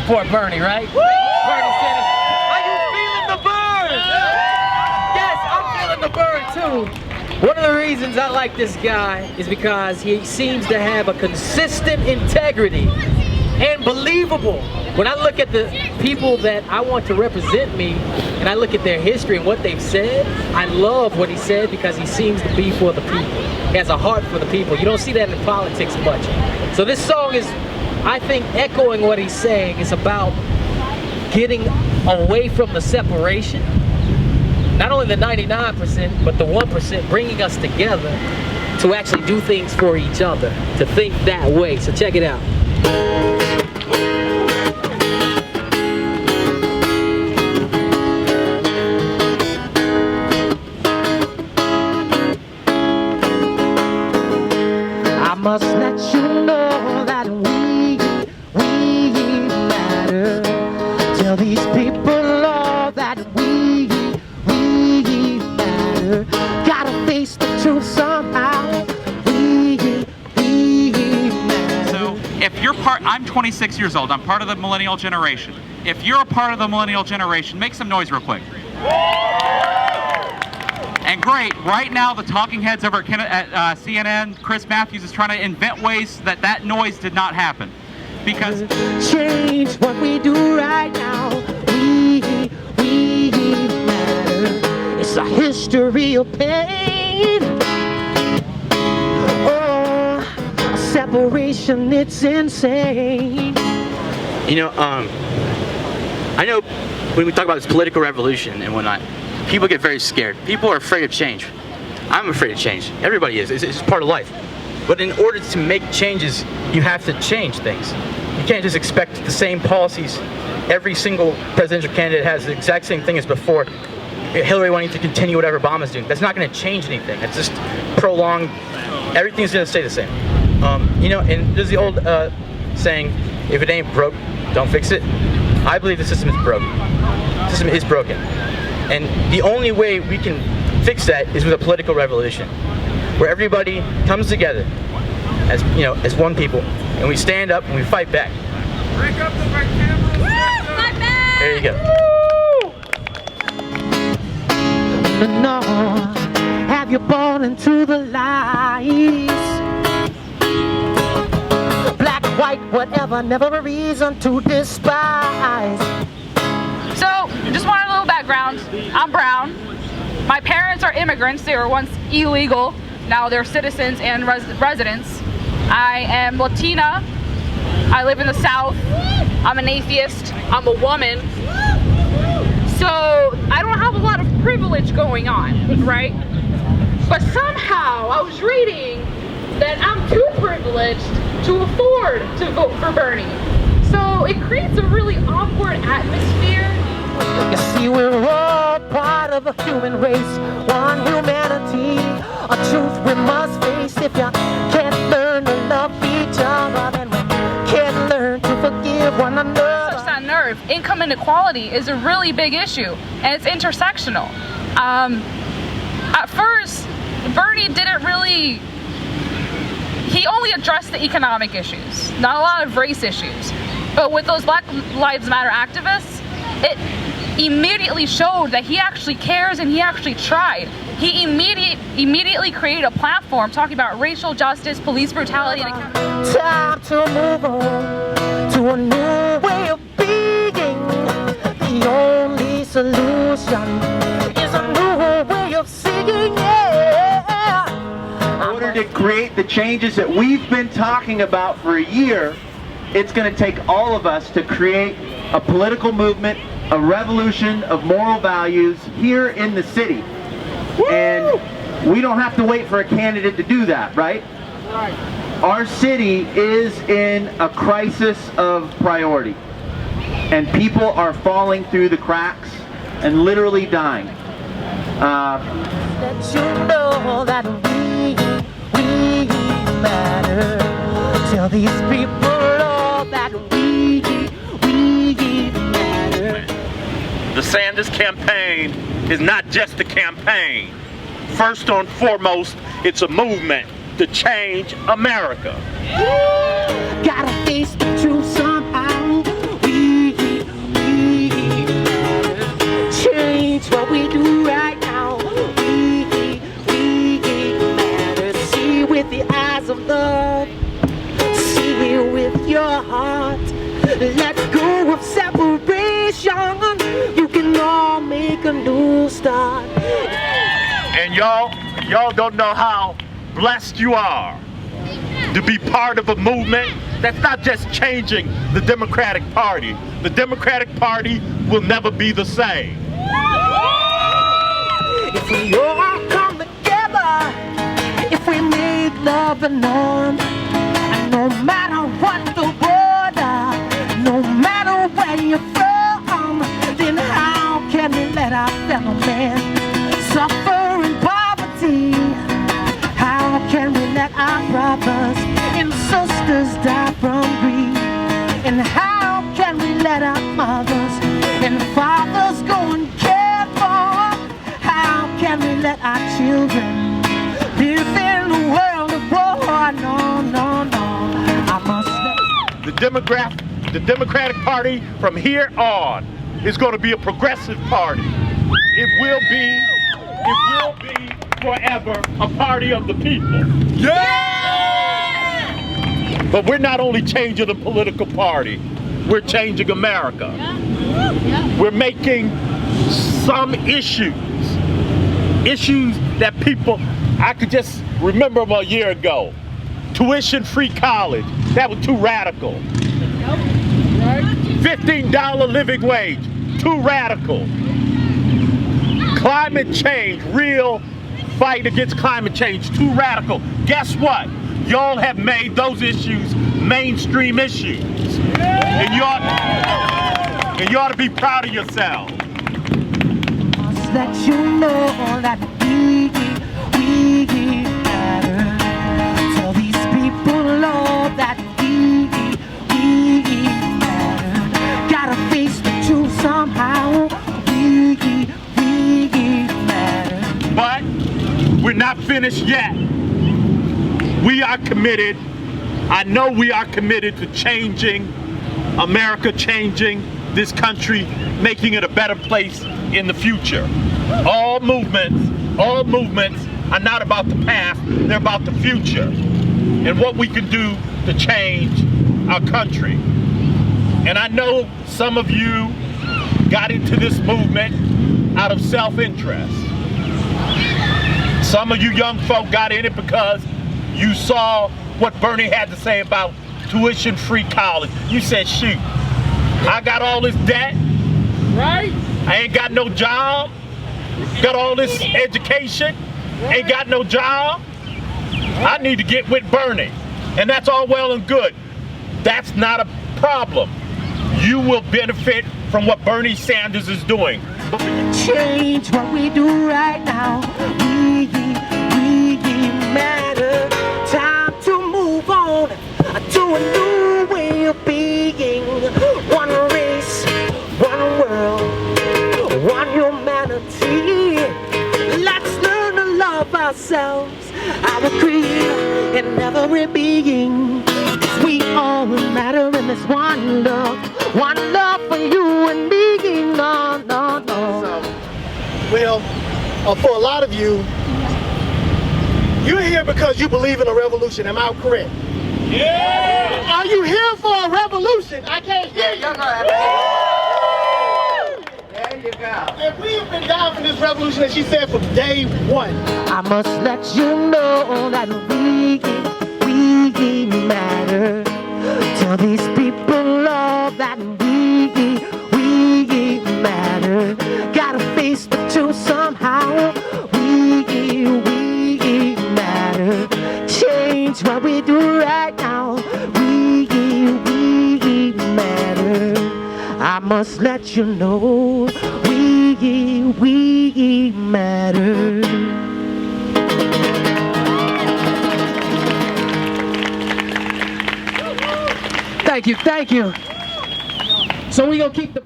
support Bernie, right? Woo! Bernie Sanders. Are you feeling the burn? Yes, I'm feeling the burn too. One of the reasons I like this guy is because he seems to have a consistent integrity and believable. When I look at the people that I want to represent me and I look at their history and what they've said, I love what he said because he seems to be for the people. He has a heart for the people. You don't see that in politics much. So this song is, I think, echoing what he's saying. It's about getting away from the separation. Not only the 99%, but the 1%, bringing us together to actually do things for each other, to think that way. So check it out. I must let you know that we matter. Tell these people all that we matter. Gotta face the truth somehow. We matter. So if you're I'm 26 years old. I'm part of the millennial generation. If you're a part of the millennial generation, make some noise real quick. And great, right now the talking heads over at CNN, Chris Matthews, is trying to invent ways that noise did not happen. Because change what we do right now. We matter. It's a history of pain. Oh, a separation, it's insane. You know, I know when we talk about this political revolution and whatnot, people get very scared. People are afraid of change. I'm afraid of change. Everybody is. It's part of life. But in order to make changes, you have to change things. You can't just expect the same policies. Every single presidential candidate has the exact same thing as before. Hillary wanting to continue whatever Obama's doing. That's not going to change anything. It's just prolonged. Everything's going to stay the same. You know, and there's the old saying, if it ain't broke, don't fix it. I believe the system is broke. The system is broken. And the only way we can fix that is with a political revolution, where everybody comes together as, you know, as one people, and we stand up and we fight back. Break up the cameras. Fight back! There you go. No, have you bought into the lies? Black, white, whatever, never a reason to despise. So, just wanted a little background. I'm brown. My parents are immigrants. They were once illegal. Now they're citizens and residents. I am Latina. I live in the South. I'm an atheist. I'm a woman. So, I don't have a lot of privilege going on, right? But somehow, I was reading that I'm too privileged to afford to vote for Bernie. So, it creates a really awkward atmosphere. You see, we're all part of a human race, one humanity, a truth we must face. If you can't learn to love each other, then we can't learn to forgive one another. Touch that nerve. Income inequality is a really big issue, and it's intersectional. At first, Bernie didn't really, he only addressed the economic issues, not a lot of race issues. But with those Black Lives Matter activists, it immediately showed that he actually cares and he actually tried. He immediately created a platform talking about racial justice, police brutality, and accountability. Time to move on to a new way of being. The only solution is a new way of seeing. In order to create the changes that we've been talking about for a year, it's going to take all of us to create a political movement, a revolution of moral values here in the city. Woo! And we don't have to wait for a candidate to do that, right? Right. Our city is in a crisis of priority, and people are falling through the cracks and literally dying. Let you know that we matter. Tell these people all that we matter. The Sanders campaign is not just a campaign. First and foremost, it's a movement to change America. Gotta face the truth somehow. We y'all don't know how blessed you are to be part of a movement that's not just changing the Democratic Party. The Democratic Party will never be the same. If we all come together, if we make love the norm, and no matter what the border, no matter where you're from, then how can we let our fellow man suffer in poverty? How can we let our brothers and sisters die from grief? And how can we let our mothers and fathers go uncared for? How can we let our children live in a world of war? No, no, no. I must let The Democratic Party from here on is going to be a progressive party. It will be forever a party of the people. Yeah! But we're not only changing the political party, we're changing America. We're making some issues that people, I could just remember them a year ago. Tuition-free college, that was too radical. $15 living wage, too radical. Climate change, real fight against climate change, too radical. Guess what? Y'all have made those issues mainstream issues. And you ought to be proud of yourselves. must let you know that we matter. Tell these people, Lord, that we matter. Gotta face the truth somehow. We matter. But we're not finished yet. We are committed. I know we are committed to changing America, changing this country, making it a better place in the future. All movements are not about the past, they're about the future and what we can do to change our country. And I know some of you got into this movement out of self-interest. Some of you young folk got in it because you saw what Bernie had to say about tuition-free college. You said, shoot, I got all this debt, right? I ain't got no job, got all this education, ain't got no job. I need to get with Bernie. And that's all well and good. That's not a problem. You will benefit from what Bernie Sanders is doing. Change what we do right now. We matter. Time to move on to a new way of being. One race, one world, one humanity. Let's learn to love ourselves, our creator, and every being. We all matter in this one love for you and me. No, no, no. Well, for a lot of you, you're here because you believe in a revolution. Am I correct? Yeah! Are you here for a revolution? I can't hear you. There you go. And we have been down for this revolution, as she said, from day one. I must let you know that we matter. Tell these people, Lord, that we matter. Gotta face the truth somehow. We matter. Change what we do right now. We matter. I must let you know we matter. Thank you. So we gonna keep the